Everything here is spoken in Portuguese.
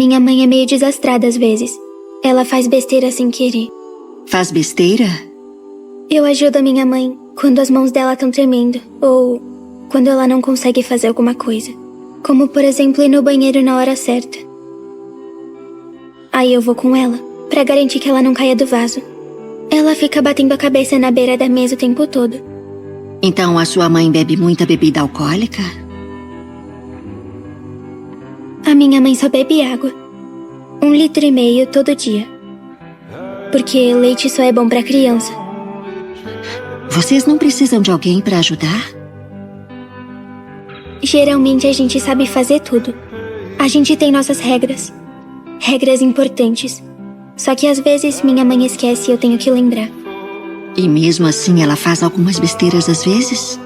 Minha mãe é meio desastrada às vezes. Ela faz besteira sem querer. Faz besteira? Eu ajudo a minha mãe quando as mãos dela estão tremendo, ou quando ela não consegue fazer alguma coisa. Como, por exemplo, ir no banheiro na hora certa. Aí eu vou com ela, pra garantir que ela não caia do vaso. Ela fica batendo a cabeça na beira da mesa o tempo todo. Então a sua mãe bebe muita bebida alcoólica? A minha mãe só bebe água. 1,5 litros todo dia. Porque leite só é bom pra criança. Vocês não precisam de alguém pra ajudar? Geralmente a gente sabe fazer tudo. A gente tem nossas regras. Regras importantes. Só que às vezes minha mãe esquece e eu tenho que lembrar. E mesmo assim ela faz algumas besteiras às vezes?